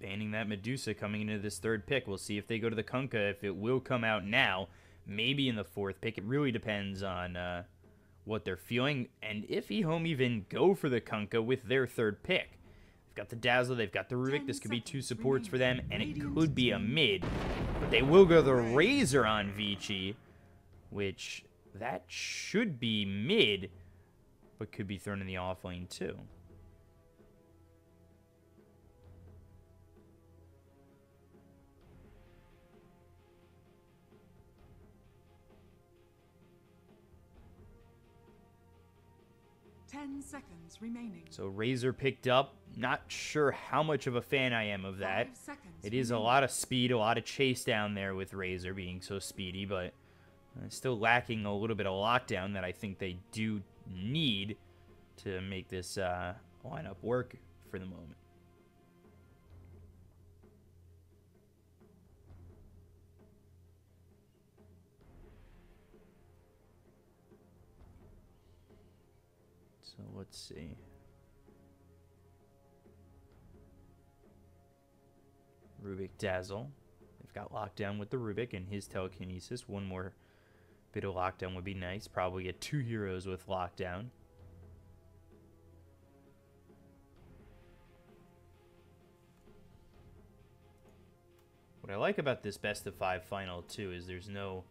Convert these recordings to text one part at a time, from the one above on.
banning that Medusa coming into this third pick. We'll see if they go to the Kunkka, if it will come out now, maybe in the fourth pick. It really depends on what they're feeling, and if EHOME even go for the Kunkka with their third pick. They've got the Dazzle, they've got the Rubik. This could be two supports for them, and it could be a mid. But they will go the Razor on Vici, which that should be mid, but could be thrown in the off lane too. Seconds remaining. So Razor picked up. Not sure how much of a fan I am of that. It is a lot of speed, a lot of chase down there with Razor being so speedy, but still lacking a little bit of lockdown that I think they do need to make this lineup work for the moment. So let's see. Rubik Dazzle. They've got lockdown with the Rubik and his telekinesis. One more bit of lockdown would be nice. Probably get 2 heroes with lockdown. What I like about this best of 5 final too is there's no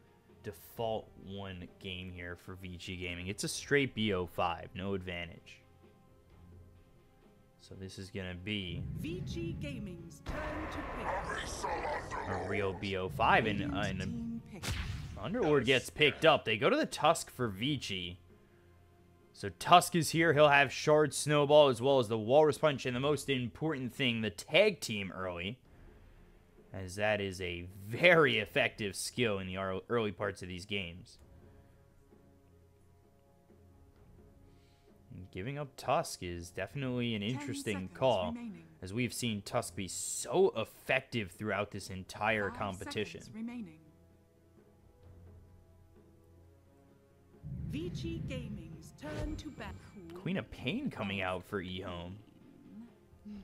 default one game here for Vici Gaming. It's a straight BO5, no advantage. So this is gonna be Vici Gaming's turn to pick. A real BO5, and Underlord gets picked up. They go to the Tusk for Vici. So Tusk is here. He'll have Shard Snowball as well as the Walrus Punch, and the most important thing, the tag team early, as that is a very effective skill in the early parts of these games. And giving up Tusk is definitely an interesting call, as we've seen Tusk be so effective throughout this entire competition. Vici Gaming's turn to bat. Queen of Pain coming out for EHOME.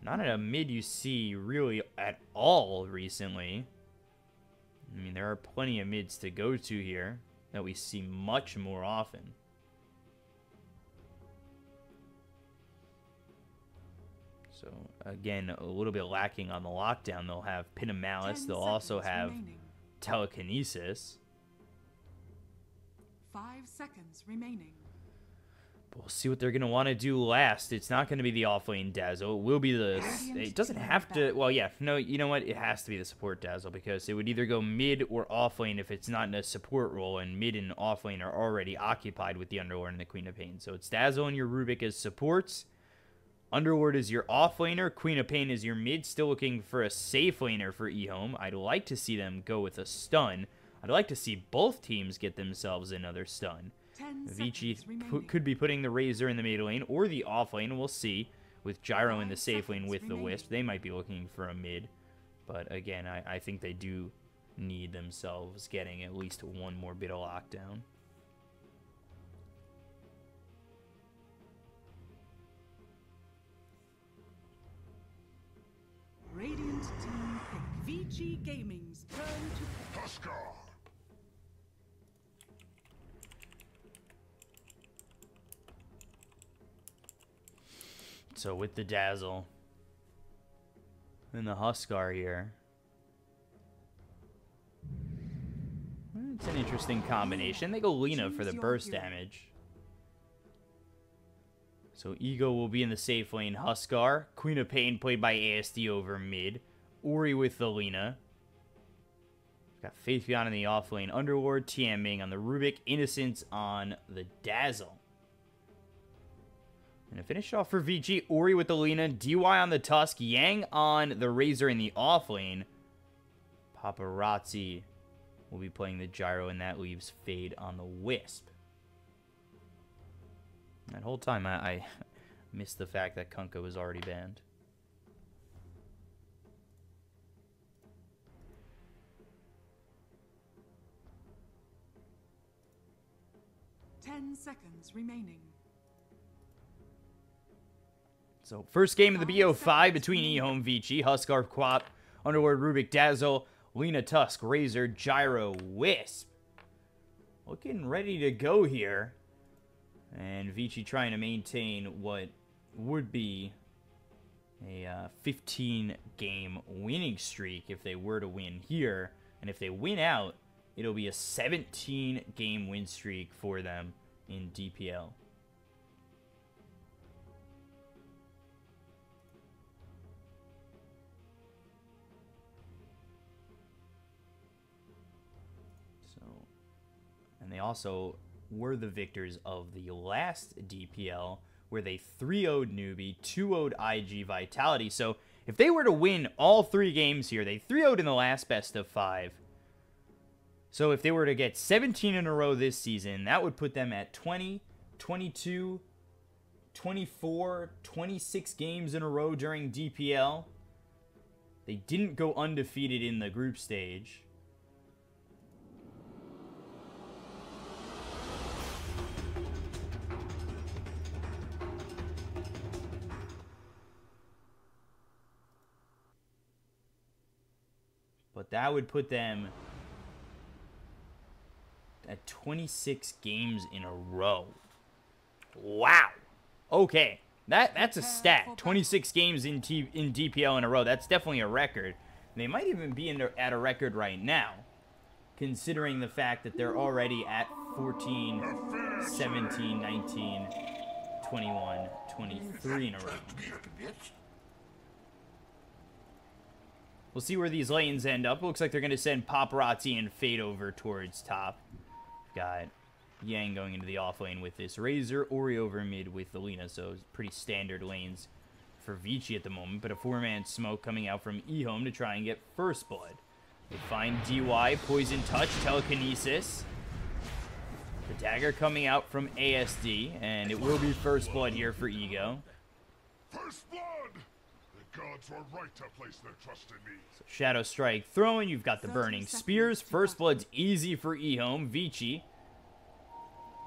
Not in a mid you see really at all recently. I mean, there are plenty of mids to go to here that we see much more often. So, again, a little bit lacking on the lockdown. They'll have Pin of Malice. They'll also have Telekinesis. 5 seconds remaining. But we'll see what they're going to want to do last. It's not going to be the offlane Dazzle. It will be the... It doesn't have to... Well, yeah. No, you know what? It has to be the support Dazzle, because it would either go mid or offlane if it's not in a support role, and mid and offlane are already occupied with the Underlord and the Queen of Pain. So it's Dazzle and your Rubik as supports. Underlord is your offlaner. Queen of Pain is your mid. Still looking for a safe laner for EHOME. I'd like to see them go with a stun. I'd like to see both teams get themselves another stun. Vici could be putting the Razor in the mid lane or the off lane. We'll see. With Gyro in the safe lane with the Wisp, they might be looking for a mid. But again, I think they do need themselves getting at least one more bit of lockdown. Radiant team pick. Vici Gaming's turn to Tusker. So with the Dazzle and the Huskar here, it's an interesting combination. They go Lina for the burst damage. So Ego will be in the safe lane. Huskar, Queen of Pain played by ASD over mid. Ori with the Lina. Got Faithion in the off lane. Underlord, TMing on the Rubik. Innocence on the Dazzle. And to finish off for Vici, Ori with the Lina, DY on the Tusk, Yang on the Razor in the off lane. Paparazzi will be playing the Gyro, and that leaves Fade on the Wisp. That whole time, I missed the fact that Kunkka was already banned. Seconds remaining. So first game of the BO5 between EHOME, Vici, Huskar, Bkop, Underworld, Rubik, Dazzle, Lena, Tusk, Razor, Gyro, Wisp. Looking ready to go here. And Vici trying to maintain what would be a 15-game winning streak if they were to win here. And if they win out, it'll be a 17-game win streak for them in DPL. And they also were the victors of the last DPL, where they 3-0'd Newbie, 2-0'd IG Vitality. So if they were to win all 3 games here, they 3-0'd in the last best of 5. So if they were to get 17 in a row this season, that would put them at 20, 22, 24, 26 games in a row during DPL. They didn't go undefeated in the group stage. But that would put them at 26 games in a row. Wow. Okay. That's a stat. 26 games in DPL in a row. That's definitely a record. They might even be at a record right now, considering the fact that they're already at 14, 17, 19, 21, 23 in a row. We'll see where these lanes end up. Looks like they're going to send Paparazzi and Fade over towards top. Got Yang going into the off lane with this Razor, Ori over mid with the Lena, so pretty standard lanes for Vici at the moment. But a 4-man smoke coming out from EHOME to try and get first blood. They find DY, Poison Touch, Telekinesis. The dagger coming out from ASD, and it will be first blood here for Ego. First blood! The gods were right to place their trust in me. So Shadow Strike throwing, you've got the Burning Spears. First blood's easy for EHOME. Vici,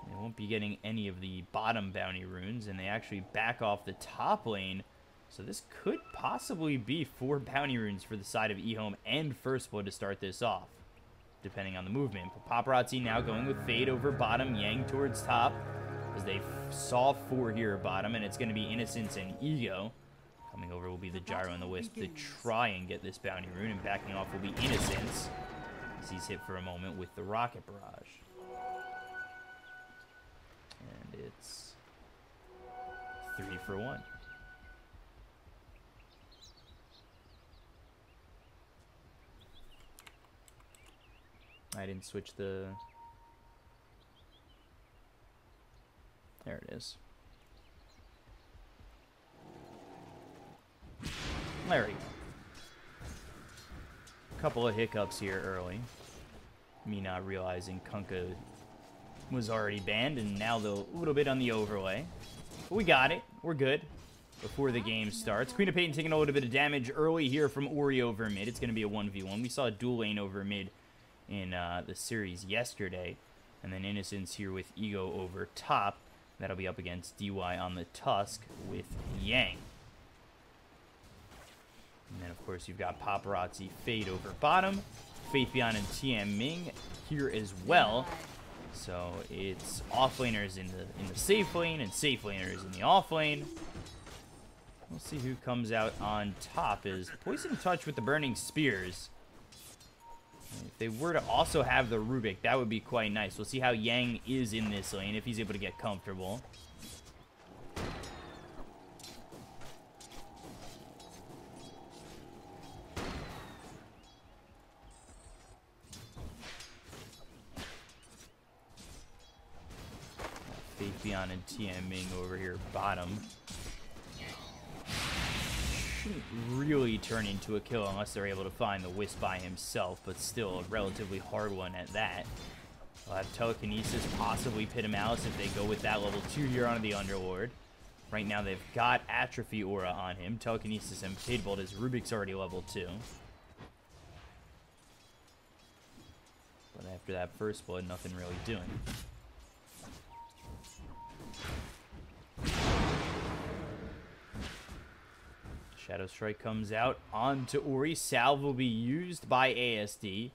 they won't be getting any of the bottom bounty runes, and they actually back off the top lane. So this could possibly be 4 bounty runes for the side of EHOME and first blood to start this off, depending on the movement. But Paparazzi now going with Fade over bottom, Yang towards top, as they saw 4 here bottom, and it's going to be Innocence and Ego. Coming over will be the Gyro and the Wisp to try and get this bounty rune, and backing off will be Innocence, as he's hit for a moment with the Rocket Barrage. And it's 3 for 1. I didn't switch the... There it is. There we go. Couple of hiccups here early. Me not realizing Kunkka was already banned, and now a little bit on the overlay. But we got it. We're good before the game starts. Queen of Payton taking a little bit of damage early here from Ori over mid. It's going to be a 1v1. We saw a dual lane over mid in the series yesterday. And then Innocence here with Ego over top. That'll be up against DY on the Tusk with Yang. And then, of course, you've got Paparazzi Fade over bottom. Faith Beyond and TM Ming here as well. So it's offlaners in the safe lane and safe laners in the off lane. We'll see who comes out on top. Is Poison Touch with the Burning Spears. And if they were to also have the Rubik, that would be quite nice. We'll see how Yang is in this lane, if he's able to get comfortable. Faith Beyond and TM Ming over here bottom. Shouldn't really turn into a kill unless they're able to find the Wisp by himself, but still a relatively hard one at that. They'll have Telekinesis, possibly Pit of Malice if they go with that level 2 here onto the Underlord. Right now they've got Atrophy Aura on him. Telekinesis and Fade Bolt as Rubik's already level 2. But after that first blood, nothing really doing. Shadow Strike comes out onto Ori. Salve will be used by ASD.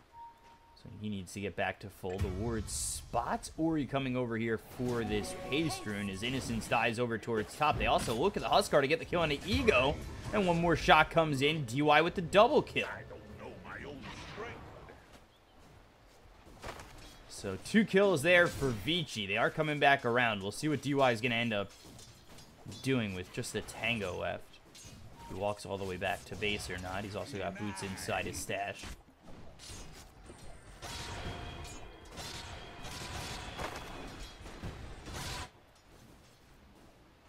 So he needs to get back to full. The ward spots Ori coming over here for this Paste Rune as Innocence dies over towards top. They also look at the Huskar to get the kill on the Ego. And one more shot comes in. DY with the double kill. So 2 kills there for Vici. They are coming back around. We'll see what DY is going to end up doing with just the Tango left. If he walks all the way back to base or not. He's also got boots inside his stash.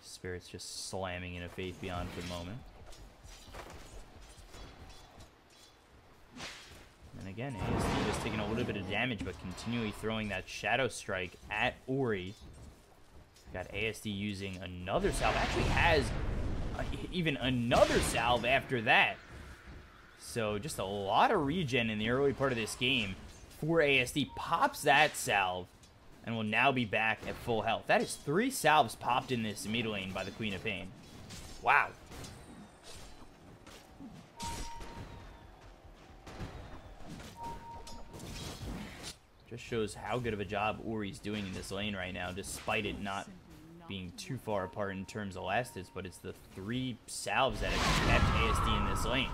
Spirit's just slamming into Faith Beyond for the moment. And again, ASD just taking a little bit of damage, but continually throwing that Shadow Strike at Ori. Got ASD using another salve. Actually has even another salve after that. So just a lot of regen in the early part of this game for ASD. Pops that salve and will now be back at full health. That is 3 salves popped in this mid lane by the Queen of Pain. Wow. Just shows how good of a job Ori's doing in this lane right now, despite it not being too far apart in terms of last hits, but it's the 3 salves that have kept ASD in this lane.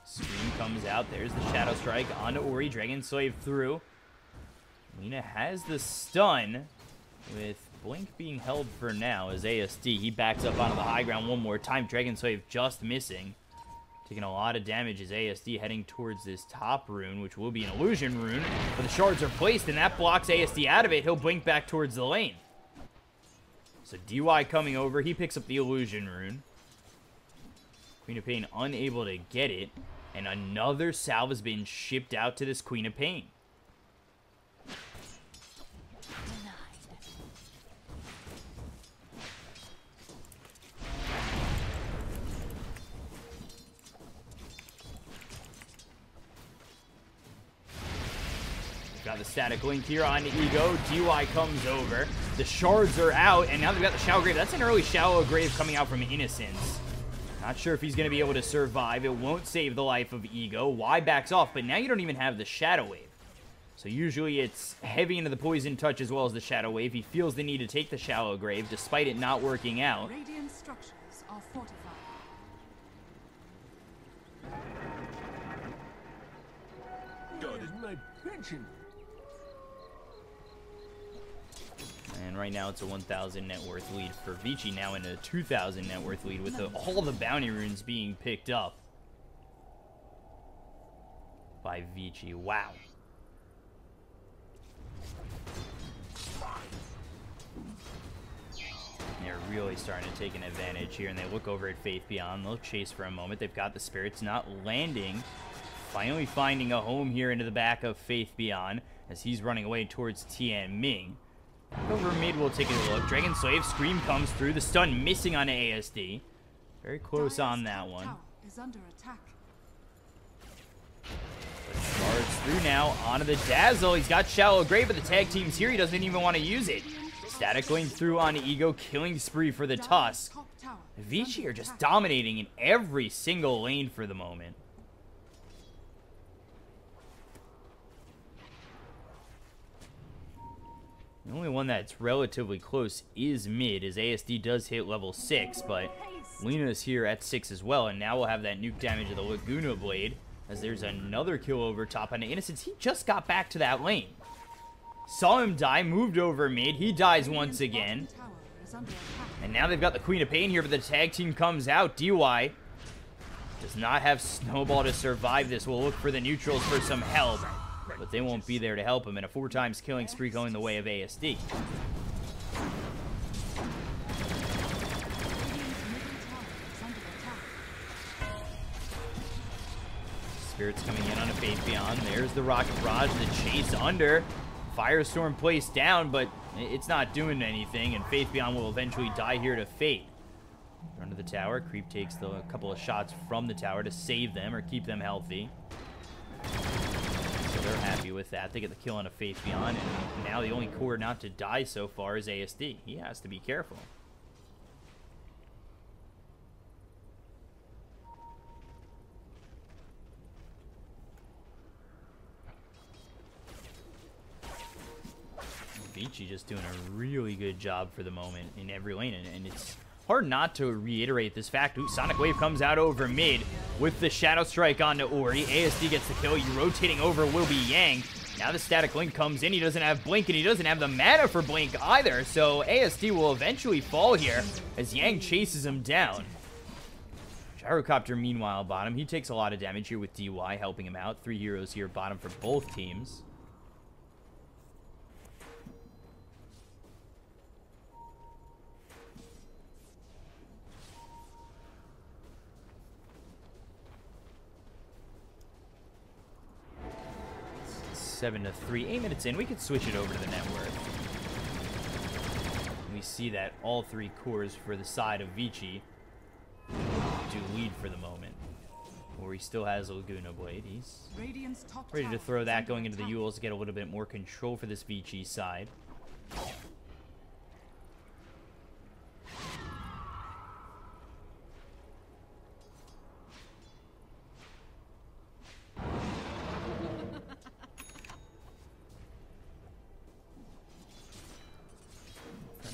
Scream comes out. There's the Shadow Strike onto Ori. Dragon Slave through. Lina has the stun, with Blink being held for now as ASD. He backs up onto the high ground one more time. Dragon Slave just missing. Taking a lot of damage as ASD heading towards this top rune, which will be an illusion rune. But the shards are placed, and that blocks ASD out of it. He'll blink back towards the lane. So DY coming over. He picks up the illusion rune. Queen of Pain unable to get it. And another salve has been shipped out to this Queen of Pain. Got the static link here on Ego. DY comes over. The shards are out, and now they've got the Shallow Grave. That's an early Shallow Grave coming out from Innocence. Not sure if he's going to be able to survive. It won't save the life of Ego. Y backs off, but now you don't even have the Shadow Wave. So usually it's heavy into the Poison Touch as well as the Shadow Wave. He feels the need to take the Shallow Grave, despite it not working out. Radiant structures are fortified. God is my pension. And right now it's a 1,000 net worth lead for Vici, now in a 2,000 net worth lead with all the bounty runes being picked up by Vici. Wow. They're really starting to take an advantage here, and they look over at Faith Beyond. They'll chase for a moment. They've got the spirits not landing. Finally finding a home here into the back of Faith Beyond as he's running away towards Tian Ming. Over mid, we'll take a look. Dragon Slave, Scream comes through. The stun missing on ASD. Very close on that one. Is under attack. Charge through now onto the Dazzle. He's got Shallow Grave, but the tag team's here. He doesn't even want to use it. Static link through on Ego, killing spree for the Tusk. Vici are just dominating in every single lane for the moment. The only one that's relatively close is mid, as ASD does hit level 6, but Lina's here at 6 as well, and now we'll have that nuke damage of the Laguna Blade, as there's another kill over top on Innocence. He just got back to that lane. Saw him die, moved over mid, he dies once again. And now they've got the Queen of Pain here, but the tag team comes out. DY does not have Snowball to survive this. We'll look for the neutrals for some help, but they won't be there to help him, and a 4 times killing spree going the way of ASD. Spirits coming in on a Faith Beyond. There's the Rocket Barrage, the chase under. Firestorm placed down, but it's not doing anything, and Faith Beyond will eventually die here to Fate. Run to the tower. Creep takes a couple of shots from the tower to save them or keep them healthy. So they're happy with that. They get the kill on a Faith Beyond, and now the only core not to die so far is ASD. He has to be careful. Vici just doing a really good job for the moment in every lane, and it's hard not to reiterate this fact. Ooh, Sonic Wave comes out over mid with the Shadow Strike onto Ori. ASD gets the kill. You rotating over will be Yang. Now the Static Link comes in. He doesn't have Blink, and he doesn't have the mana for Blink either, so ASD will eventually fall here as Yang chases him down. Gyrocopter, meanwhile, bottom. He takes a lot of damage here with DY helping him out. 3 heroes here bottom for both teams. It's 7-3. 8 minutes in. We could switch it over to the network. We see that all 3 cores for the side of Vici do lead for the moment. Or he still has Laguna Blade. He's ready to throw that going into the Yules to get a little bit more control for this Vici side. For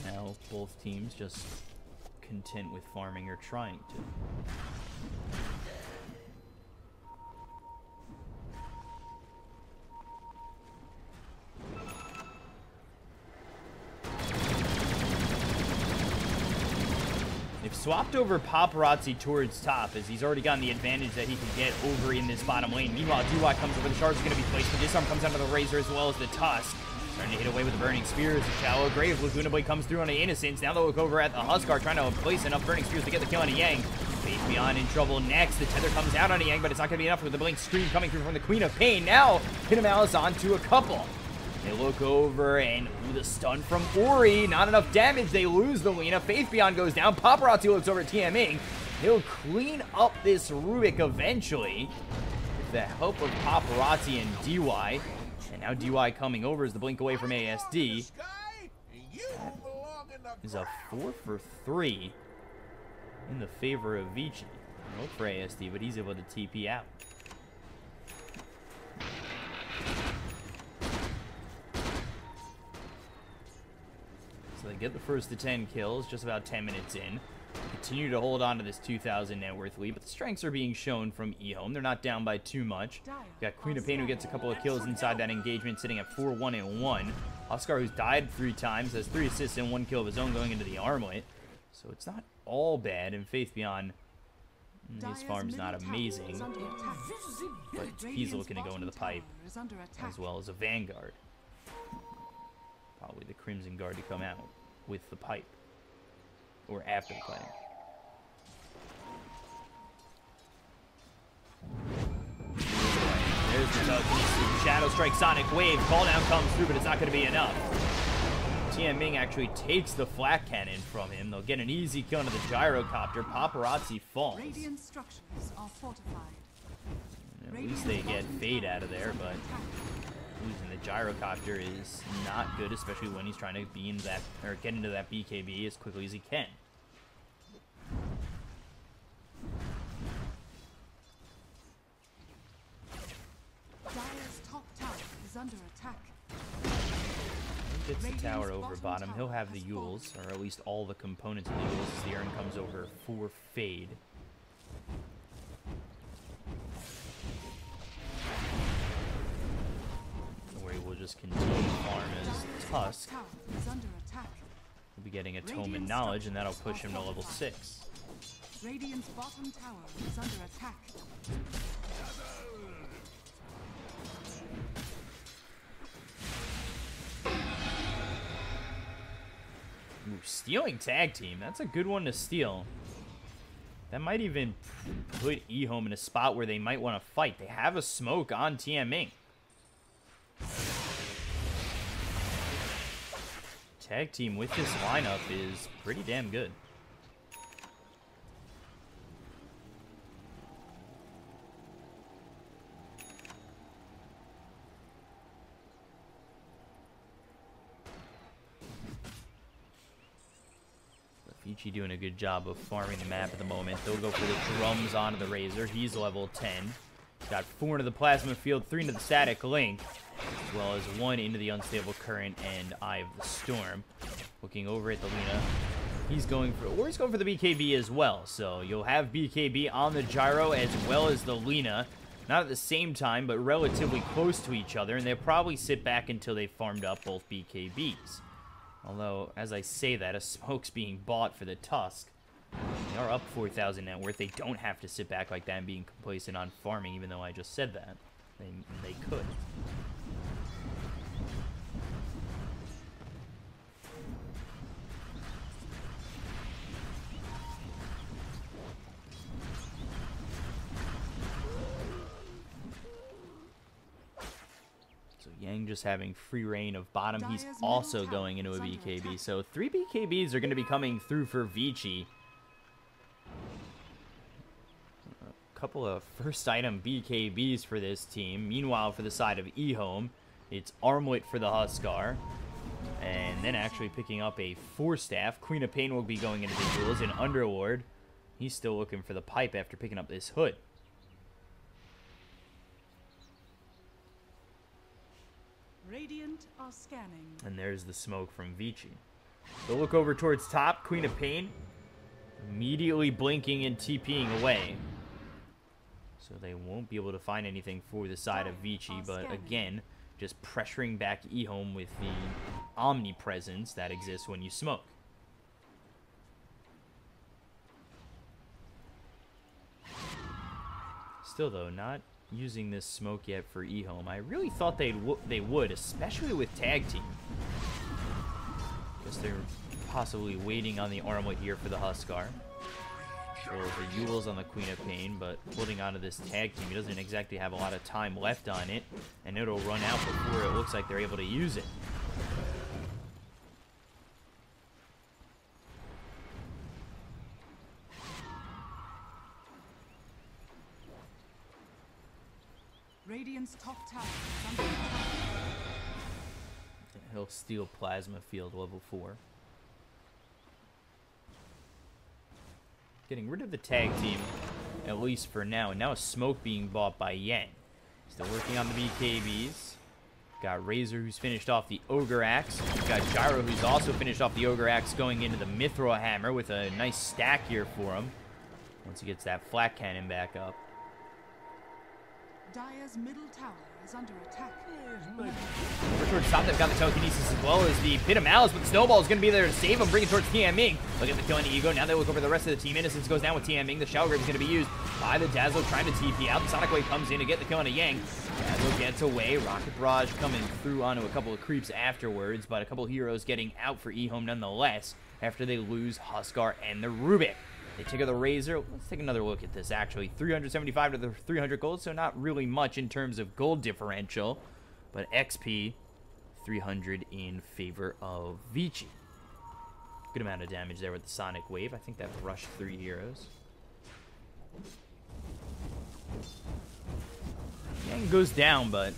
now, both teams just content with farming or trying to. They've swapped over Paparazzi towards top as he's already gotten the advantage that he can get over in this bottom lane. Meanwhile, DY comes over. The charge is going to be placed. The disarm comes out of the Razor as well as the Tusk. Starting to hit away with the Burning Spears. The Shallow Grave. Laguna Blade comes through on the Innocence. Now they'll look over at the Huskar, trying to place enough Burning Spears to get the kill on a Yang. Faith Beyond in trouble next. The Tether comes out on a Yang, but it's not going to be enough with the Blink Scream coming through from the Queen of Pain. Now, Pin of Malice onto a couple. They look over, and ooh, the stun from Ori. Not enough damage. They lose the Lena. Faith Beyond goes down. Paparazzi looks over at TMing. He'll clean up this Rubik eventually with the help of Paparazzi and DY. And now DY coming over as the blink away from ASD. That is a 4 for 3 in the favor of Vici. Hope for ASD, but he's able to TP out. So they get the first to 10 kills, just about 10 minutes in. Continue to hold on to this 2,000 net worth lead, but the strengths are being shown from EHOME. They're not down by too much. Got Queen of Pain who gets a couple of kills inside that engagement, sitting at 4-1-1. Huskar, who's died 3 times, has 3 assists and 1 kill of his own going into the armlet. So it's not all bad, and Faith Beyond, his farm's not amazing, but he's looking to go into the pipe, as well as a Vanguard. Probably the Crimson Guard to come out with the pipe, or after the pipe. There's the Shadow Strike Sonic Wave. Call down comes through, but it's not going to be enough. Ming actually takes the Flak Cannon from him. They'll get an easy kill into the Gyrocopter. Paparazzi falls. Radiant structures are fortified. At least they get Fade out of there, but losing the Gyrocopter is not good, especially when he's trying to be in that, or get into that BKB as quickly as he can. Dire's top tower is under attack. Gets the tower over bottom. He'll have the Yules, or at least all the components of the Yules, as the Urn comes over for Fade. Where he will just continue to farm as Tusk. We'll be getting a Tome and Knowledge, and that'll push him to level 6. Radiant's bottom tower is under attack. Ooh, stealing tag team. That's a good one to steal. That might even put EHOME in a spot where they might want to fight. They have a smoke on TMing. Tag team with this lineup is pretty damn good. Vici doing a good job of farming the map at the moment. They'll go for the drums onto the Razor. He's level 10. Got 4 into the Plasma Field, 3 into the Static Link. as well as one into the Unstable Current and Eye of the Storm. Looking over at the Lina. He's going for the BKB as well. So you'll have BKB on the Gyro as well as the Lina. Not at the same time, but relatively close to each other. And they'll probably sit back until they farmed up both BKBs. Although, as I say that, a smoke's being bought for the Tusk. They are up 4,000 net worth. They don't have to sit back like that and being complacent on farming, even though I just said that. They could. So Yang just having free reign of bottom. He's also going into a BKB. So 3 BKBs are going to be coming through for Vici. Couple of first item BKBs for this team. Meanwhile, for the side of EHOME, it's Armlet for the Huskar. And then actually picking up a 4-staff. Queen of Pain will be going into the duels. And Underlord, he's still looking for the pipe after picking up this hood. Radiant are scanning. And there's the smoke from Vici. They'll look over towards top. Queen of Pain immediately blinking and TPing away. So they won't be able to find anything for the side of Vici, but again, just pressuring back EHOME with the omnipresence that exists when you smoke. Still though, not using this smoke yet for EHOME. I really thought they would, especially with tag team. Guess they're possibly waiting on the Armlet here for the Huskar. Well, the Yule's on the Queen of Pain, but holding on to this tag team, he doesn't exactly have a lot of time left on it, and it'll run out before it looks like they're able to use it. Radiant's top tower is under attack. He'll steal Plasma Field level 4. Getting rid of the tag team, at least for now. And now a smoke being bought by Yang. Still working on the BKBs. Got Razor, who's finished off the Ogre Axe. We've got Gyro, who's also finished off the Ogre Axe, going into the Mithril Hammer with a nice stack here for him. Once he gets that Flat Cannon back up. Dire's middle tower is under attack. Over towards top, they've got the Telekinesis as well as the Pit of Malice, but the Snowball is going to be there to save him, bring it towards Tianming. Look at the kill on the Ego. Now they look over the rest of the team. Innocence goes down with Tianming. The Shower Grave is going to be used by the Dazzle, trying to TP out. The Sonic Wave comes in to get the kill on a Yang. Dazzle gets away. Rocket Barrage coming through onto a couple of creeps afterwards, but a couple of heroes getting out for EHOME nonetheless after they lose Huskar and the Rubik. They take out the Razor. Let's take another look at this, actually. 375 to the 300 gold, so not really much in terms of gold differential. But XP, 300 in favor of Vici. Good amount of damage there with the Sonic Wave. I think that rushed 3 heroes. Yang goes down, but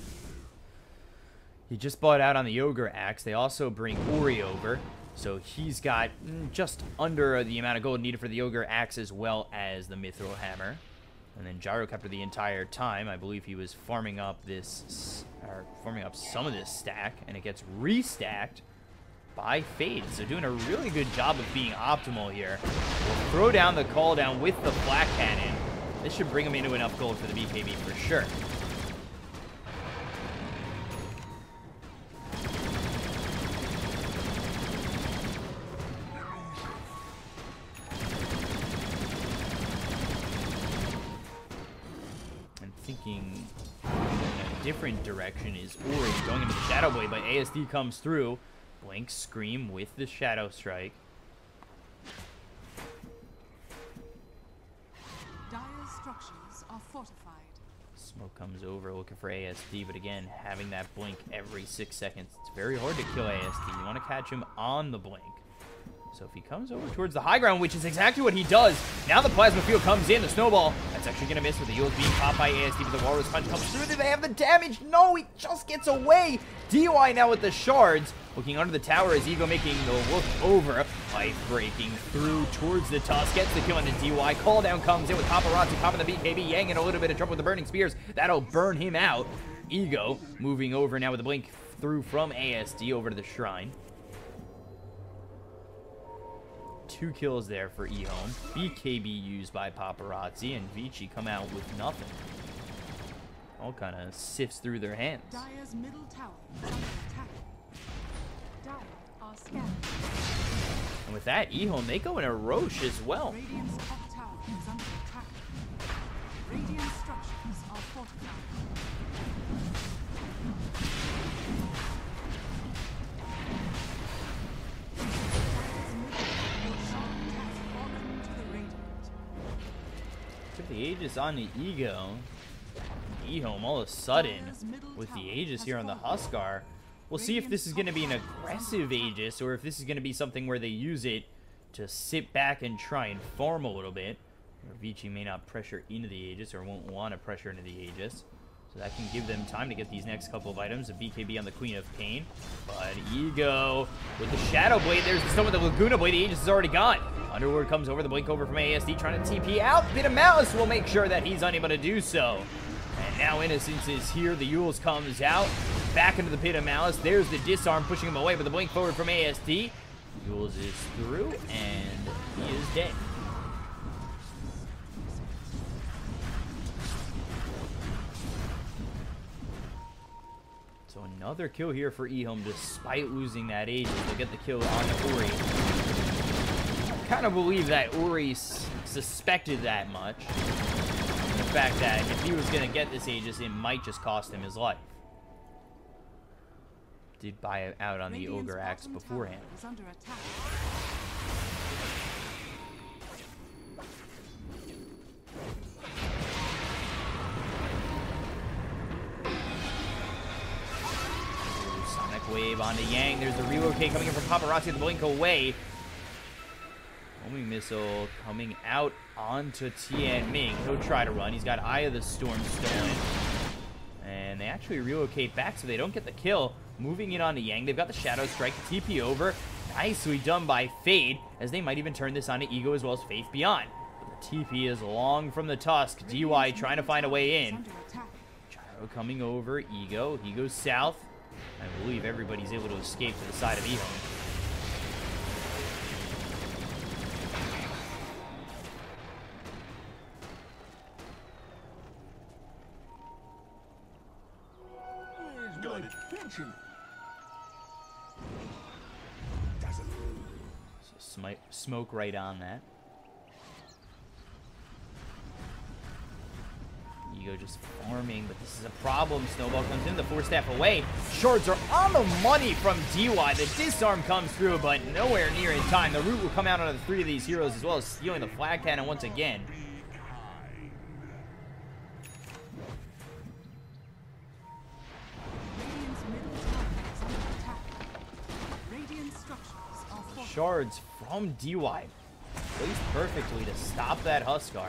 he just bought out on the Ogre Axe. They also bring Ori over. So he's got just under the amount of gold needed for the Ogre Axe as well as the Mithril Hammer. And then Gyro kept her the entire time. I believe he was farming up this, or farming up some of this stack, and it gets restacked by Fade. So doing a really good job of being optimal here. We'll throw down the call down with the Flat Cannon. This should bring him into enough gold for the BKB for sure. Thinking in a different direction is Ori going into the Shadow Blade, but ASD comes through. Blink Scream with the Shadow Strike. Dire's structures are fortified. Smoke comes over looking for ASD, but again, having that blink every 6 seconds, it's very hard to kill ASD. You want to catch him on the blink. So if he comes over towards the high ground, which is exactly what he does, now the Plasma Field comes in, the Snowball, that's actually going to miss with the Eels being caught by ASD, but the Walrus Punch comes through. Do they have the damage? No, he just gets away. DY now with the shards, looking under the tower as Ego making the look over. Pipe breaking through towards the Tusk, gets the kill on the DY. Call down comes in with Paparazzi popping the BKB. Yang in a little bit of trouble with the Burning Spears. That'll burn him out. Ego moving over now with a blink through from ASD over to the shrine. 2 kills there for EHOME. BKB used by Paparazzi, and Vici come out with nothing. All kind of sifts through their hands. Dire's middle tower is under attack. Dire are scattered. And with that, EHOME, they go in a Roche as well. Radiant's top tower is under attack. Radiant structures are fortified. Took the Aegis on the Ego. EHOME all of a sudden, with the Aegis here on the Huskar, we'll see if this is going to be an aggressive Aegis or if this is going to be something where they use it to sit back and try and farm a little bit. Or Vici may not pressure into the Aegis or won't want to pressure into the Aegis. So that can give them time to get these next couple of items. A BKB on the Queen of Pain. But Ego with the Shadow Blade. There's the stone with the Laguna Blade. The Aegis is already gone. Underlord comes over. The blink over from ASD trying to TP out. Bit of Malice will make sure that he's unable to do so. And now Innocence is here. The Yules comes out. Back into the Pit of Malice. There's the disarm pushing him away. But the blink forward from ASD. Yules is through. And he is dead. So another kill here for EHOME despite losing that Aegis. They'll get the kill on Ori. I kind of believe that Ori suspected that much. And the fact that if he was going to get this Aegis, it might just cost him his life. Did buy it out on the Ogre Axe beforehand. Wave onto Yang. There's the relocate coming in from Paparazzi. The blink away. Homing missile coming out onto Tian Ming. He'll try to run. He's got Eye of the Storm stolen. And they actually relocate back so they don't get the kill. Moving it onto Yang. They've got the Shadow Strike. The TP over. Nicely done by Fade, as they might even turn this onto Ego as well as Faith Beyond. But the TP is long from the Tusk. DY trying to find a way in. Gyro coming over. Ego. He goes south. I believe everybody's able to escape to the side of EHOME. So smoke right on that. Ego just farming, but this is a problem. Snowball comes in, the 4-staff away. Shards are on the money from DY. The disarm comes through, but nowhere near in time. The root will come out on the 3 of these heroes, as well as stealing the flag cannon once again. Shards from DY placed perfectly to stop that Huskar.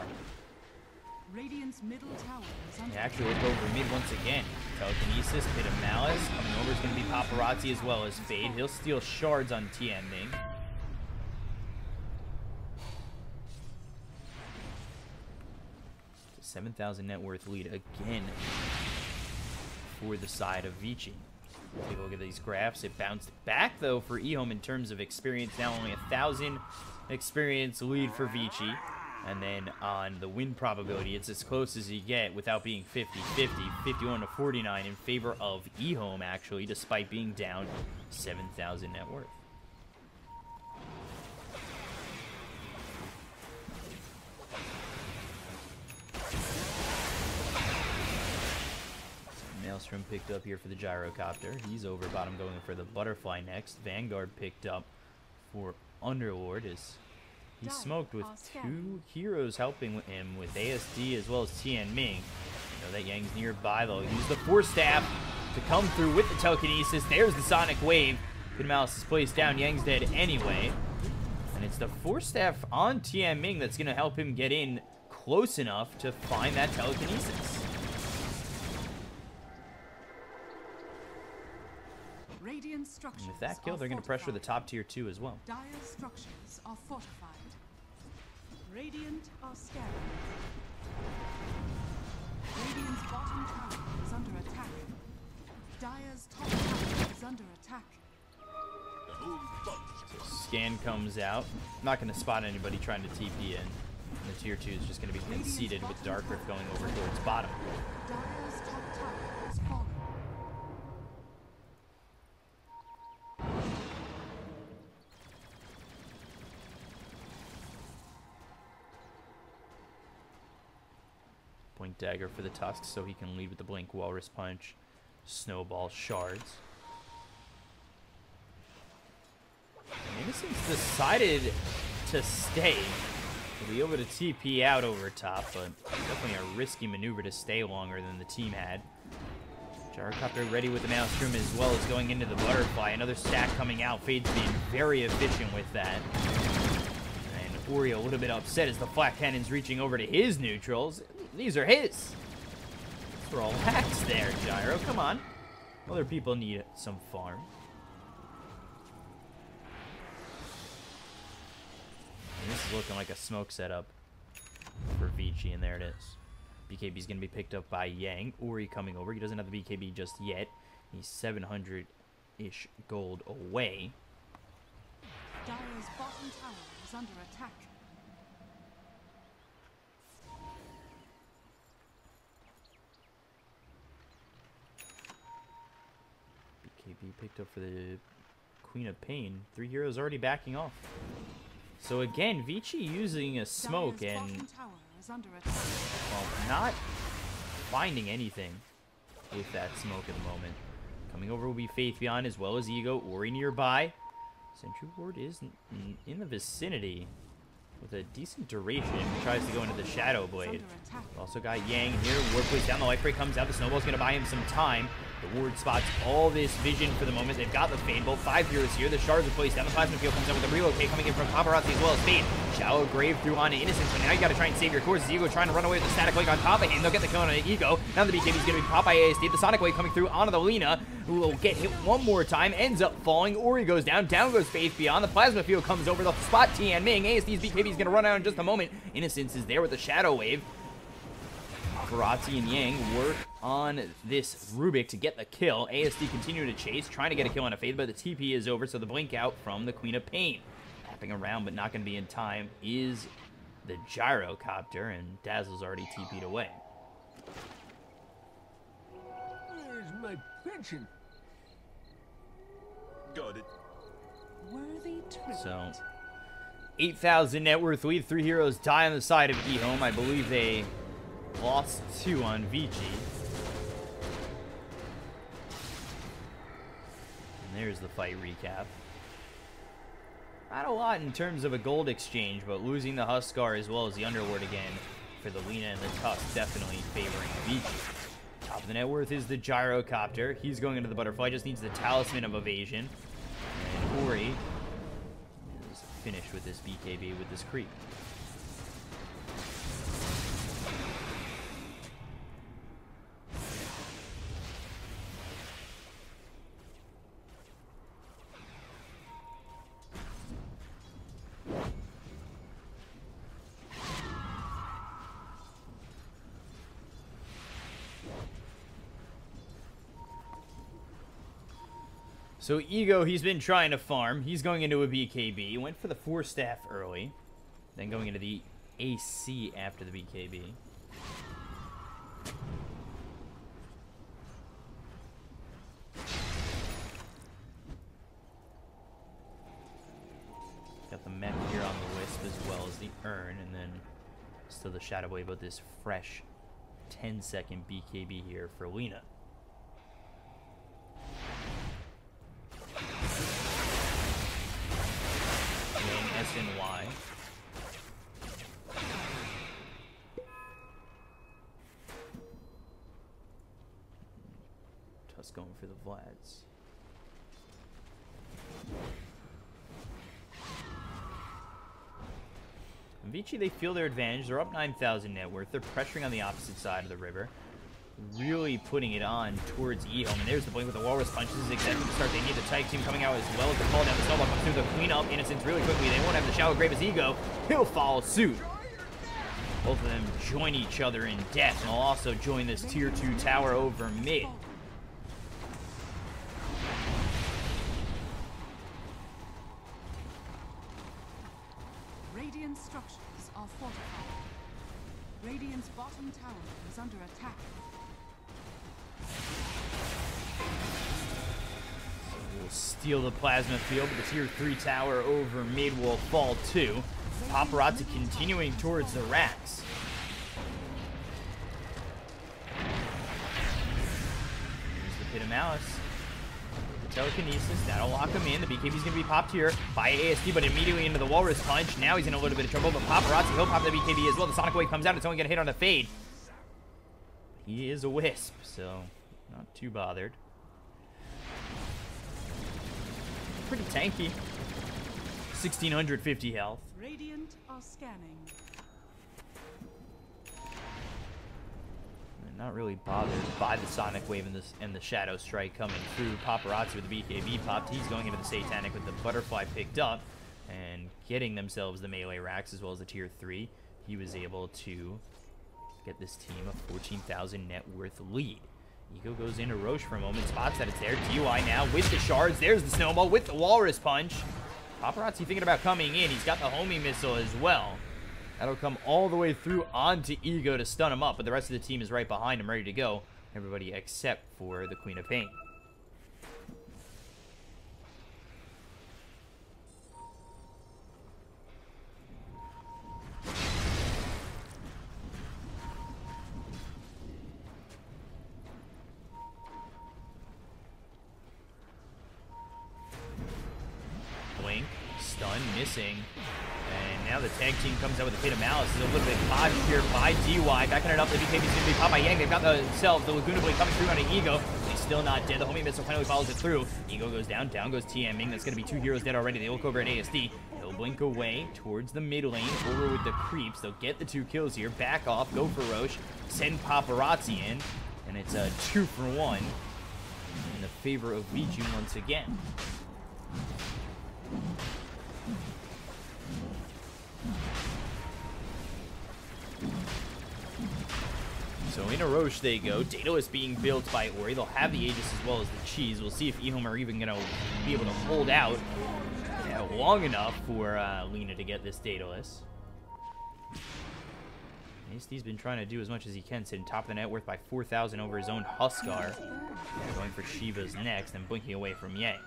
Radiant's middle tower is under They actually look over mid once again. Telekinesis, Pit of Malice. Coming over is going to be Paparazzi as well as Fade. He'll steal shards on Tian Ming. 7,000 net worth lead again for the side of Vici. Take a look at these graphs. It bounced back though for EHOME in terms of experience. Now only 1,000 experience lead for Vici. And then on the win probability, it's as close as you get without being 50-50, 51 to 49 in favor of EHOME actually, despite being down 7,000 net worth. Maelstrom picked up here for the gyrocopter. He's over bottom going for the butterfly next. Vanguard picked up for Underlord as he smoked with 2 heroes helping him with ASD as well as Tian Ming. You know that Yang's nearby. They'll use the 4-staff to come through with the telekinesis. There's the sonic wave. Pit Malice is placed down. Yang's dead anyway. And it's the 4-staff on Tian Ming that's going to help him get in close enough to find that telekinesis. And with that kill, they're going to pressure the top tier 2 as well. Dire structures are fortified. Radiant are scattered. Radiant's bottom tower is under attack. under attack. So scan comes out. Not going to spot anybody trying to TP in. And the tier 2 is just going to be conceded with Dark Rift going over towards bottom. Dire's top tower has fallen. Blink Dagger for the Tusks so he can lead with the Blink Walrus Punch. Snowball Shards. Innocence decided to stay. He'll be able to TP out over top, but definitely a risky maneuver to stay longer than the team had. Gyrocopter ready with the Maelstrom as well as going into the Butterfly. Another stack coming out. Fade's being very efficient with that. And Ori a little bit upset as the Flak Cannon's reaching over to his neutrals. These are his. They're all hacks there, Gyro. Come on. Other people need some farm. And this is looking like a smoke setup for Vici, and there it is. BKB's going to be picked up by Yang. Ori coming over. He doesn't have the BKB just yet. He's 700-ish gold away. Dire's bottom tower is under attack. BKB picked up for the Queen of Pain. 3 heroes already backing off. So again, Vici using a smoke Dire's and, bottom tower is under attack. well, not finding anything with that smoke at the moment. Coming over will be Faith Beyond as well as Ego. Ori nearby. Sentry Ward is in the vicinity with a decent duration. He tries to go into the Shadow Blade. Also got Yang here. Ward plays down. The Life Break comes out. The Snowball's going to buy him some time. The Ward spots all this vision for the moment. They've got the Fade Bolt. 5 heroes here. The Shards are placed down. The Plasma Field comes out with the Relocate coming in from Paparazzi as well as Fade. Shallow Grave through onto Innocence, but now you got to try and save your course. Ego trying to run away with the Static Wake on top of him. They'll get the kill on Ego. Now the BKB is going to be popped by ASD. The Sonic Wave coming through onto the Lina, who will get hit one more time. Ends up falling. Ori goes down. Down goes Faith Beyond. The Plasma Field comes over. The spot Tian Ming. ASD's BKB is going to run out in just a moment. Innocence is there with the Shadow Wave. Paparazzi and Yang work on this Rubik to get the kill. ASD continue to chase, trying to get a kill on a Faith, but the TP is over, so the blink out from the Queen of Pain. Tapping around, but not going to be in time, is the Gyrocopter, and Dazzle's already TP'd away. Where's my pension? Got it. Worthy tribute. So, 8,000 net worth lead. 3 heroes die on the side of EHOME. I believe they lost 2 on Vici. And there's the fight recap. Not a lot in terms of a gold exchange, but losing the Huskar as well as the Underlord again for the Lina and the Tusk definitely favoring Vici. Top of the net worth is the Gyrocopter. He's going into the Butterfly, just needs the Talisman of Evasion. And Ori is finished with this BKB with this creep. So Ego, he's been trying to farm. He's going into a BKB. He went for the 4 staff early. Then going into the AC after the BKB. Got the mech here on the Wisp as well as the Urn. And then still the Shadow Wave with this fresh 10-second BKB here for Lina. SNY. Tusk going for the Vlads. And Vici, they feel their advantage. They're up 9,000 net worth. They're pressuring on the opposite side of the river. Really putting it on towards EHOME. And there's the blink with the Walrus Punch. This is exactly the start. They need the Type Team coming out as well as the call down. The Snowball comes through the Queen up. Innocence really quickly. They won't have the Shallow Grave as Ego. He'll follow suit. Both of them join each other in death. And they'll also join this tier 2 tower over mid. structures are fortified. Radiant's bottom tower is under attack. We'll steal the plasma field, but the tier 3 tower over mid will fall too. Paparazzi continuing towards the racks. Here's the Pit of Malice. The telekinesis, that'll lock him in. The BKB's going to be popped here by ASD, but immediately into the Walrus Punch. Now he's in a little bit of trouble, but Paparazzi, he'll pop the BKB as well. The Sonic Wave comes out. It's only going to hit on the Fade. He is a Wisp, so not too bothered. Pretty tanky. 1650 health. Radiant are scanning. And not really bothered by the Sonic Wave and the Shadow Strike coming through. Paparazzi with the BKB popped. He's going into the Satanic with the Butterfly picked up and getting themselves the melee racks as well as the tier 3. He was able to get this team a 14,000 net worth lead. Ego goes into Roche for a moment, spots that it's there. DUI now with the shards. There's the snowball with the Walrus Punch. Paparazzi thinking about coming in. He's got the homing missile as well. That'll come all the way through onto Ego to stun him up, but the rest of the team is right behind him, ready to go. Everybody except for the Queen of Pain. Blink, stun, missing. And now the tag team comes out with a Pit of Malice. Is a little bit dodged here by DY. Backing it up, the BKB's going to be popped by Yang. They've got themselves the Laguna Blade coming through on an Ego. He's still not dead. The homing missile finally follows it through. Ego goes down, down goes TMing. That's going to be 2 heroes dead already. They look over at ASD. He'll blink away towards the mid lane, over with the creeps. They'll get the 2 kills here. Back off, go for Roche, send Paparazzi in. And it's a 2-for-1 in the favor of Vici once again. So in a Roche they go. Daedalus being built by Ori. They'll have the Aegis as well as the Cheese. We'll see if EHOME are even going to be able to hold out long enough for Lena to get this Daedalus. ASD's been trying to do as much as he can, sitting top of the net worth by 4,000 over his own Huskar. Going for Shiva's next and blinking away from Yang.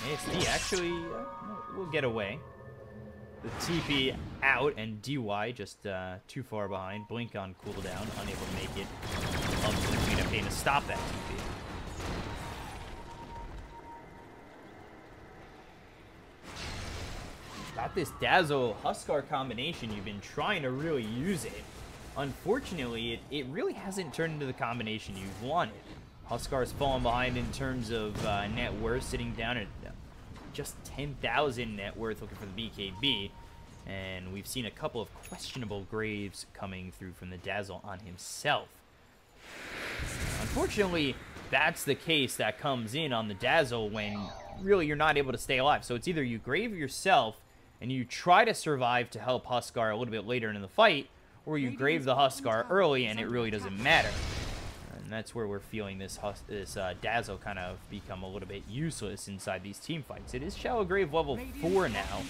ASD actually will get away. The TP out and DY just too far behind. Blink on cooldown, unable to make it up to the Queen of Pain to stop that TP. Got this Dazzle Huskar combination. You've been trying to really use it. Unfortunately, it really hasn't turned into the combination you've wanted. Huskar's fallen behind in terms of net worth, sitting down at just 10,000 net worth, looking for the BKB. And we've seen a couple of questionable graves coming through from the Dazzle on himself. Unfortunately, that's the case that comes in on the Dazzle when really you're not able to stay alive. So it's either you grave yourself and you try to survive to help Huskar a little bit later in the fight, or you grave the Huskar early and it really doesn't matter. And that's where we're feeling this Dazzle kind of become a little bit useless inside these team fights. It is Shallow Grave level 4 now,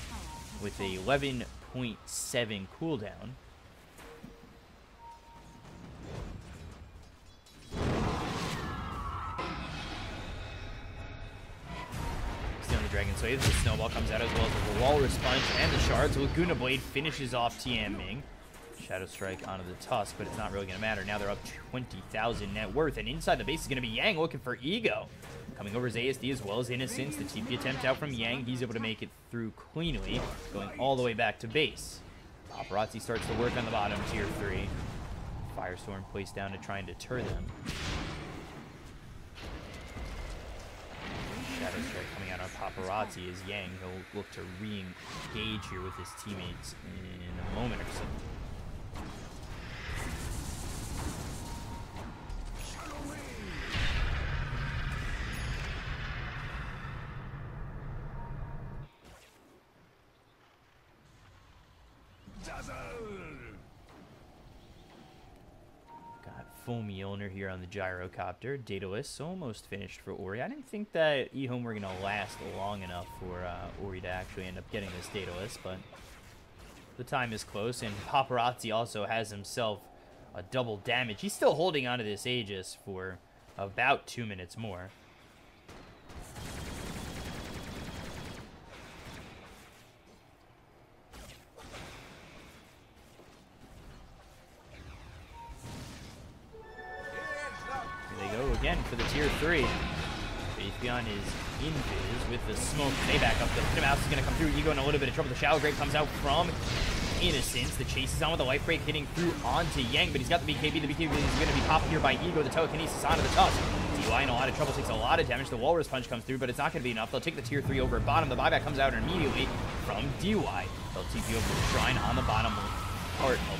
with a 11.7 cooldown. Stealing the Dragon Slave, the Snowball comes out as well as the Walrus Punch and the Shards. Laguna Blade finishes off TMing. Shadow Strike onto the Tusk, but it's not really going to matter. Now they're up 20,000 net worth, and inside the base is going to be Yang looking for Ego. Coming over his ASD as well as Innocence. The TP attempt out from Yang. He's able to make it through cleanly, going all the way back to base. Paparazzi starts to work on the bottom, tier 3. Firestorm placed down to try and deter them. Shadow Strike coming out on Paparazzi as Yang. He'll look to re-engage here with his teammates in a moment or so. Got full Mjolnir here on the gyrocopter. Daedalus almost finished for Ori. I didn't think that EHOME were going to last long enough for Ori to actually end up getting this Daedalus, but the time is close, and Paparazzi also has himself a double damage. He's still holding onto this Aegis for about 2 minutes more. Again for the tier 3. Raytheon is invis with the smoke. They back up. The Mouse is going to come through. Ego in a little bit of trouble. The Shadow Grave comes out from Innocence. The chase is on with the life break hitting through onto Yang, but he's got the BKB. The BKB is going to be popped here by Ego. The telekinesis onto the Tusk. DUI in a lot of trouble, takes a lot of damage. The Walrus Punch comes through, but it's not going to be enough. They'll take the tier 3 over at bottom. The buyback comes out immediately from DUI. They'll TP over the Shrine on the bottom part of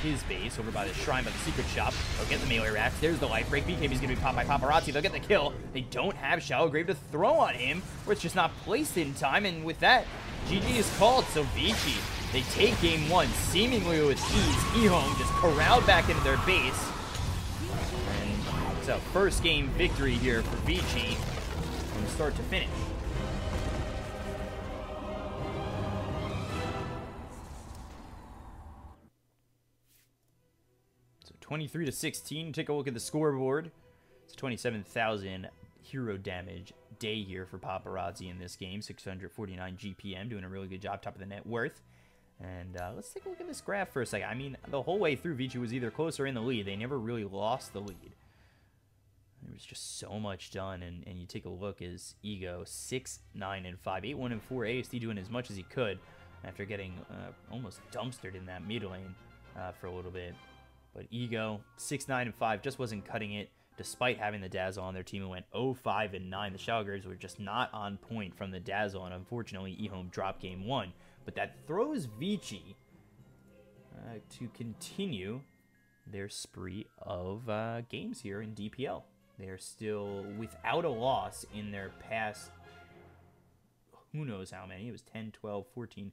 his base over by the shrine by the secret shop. They'll get the melee racks. There's the life break. BKB is going to be popped by Paparazzi. They'll get the kill. They don't have Shallow Grave to throw on him, or it's just not placed in time. And with that, GG is called. So Vici, they take game 1 seemingly with ease. EHOME just corralled back into their base. And it's a first game victory here for Vici from start to finish. 23-16. Take a look at the scoreboard. It's 27,000 hero damage day here for Paparazzi in this game. 649 GPM, doing a really good job, top of the net worth. And let's take a look at this graph for a second. I mean, the whole way through, Vici was either close or in the lead. They never really lost the lead. There was just so much done, and you take a look as Ego 6, 9, and 5, 8, 1, and 4. ASD doing as much as he could after getting almost dumpstered in that mid lane for a little bit. But Ego 6, 9, and 5 just wasn't cutting it, despite having the Dazzle on their team. It went 0, 5, and 9. The Shadow Graves were just not on point from the Dazzle, and unfortunately, EHOME dropped game 1. But that throws Vici to continue their spree of games here in DPL. They are still without a loss in their past, who knows how many. It was 10, 12, 14,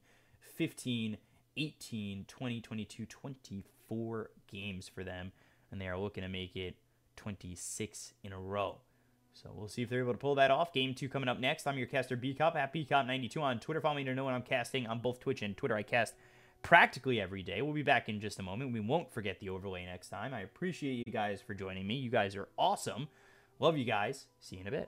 15, 18, 20, 22, 24 games for them. And they are looking to make it 26 in a row. So we'll see if they're able to pull that off. Game 2 coming up next. I'm your caster Bkop at Bkop92 on Twitter. Follow me to know when I'm casting on both Twitch and Twitter. I cast practically every day. We'll be back in just a moment. We won't forget the overlay next time. I appreciate you guys for joining me. You guys are awesome. Love you guys. See you in a bit.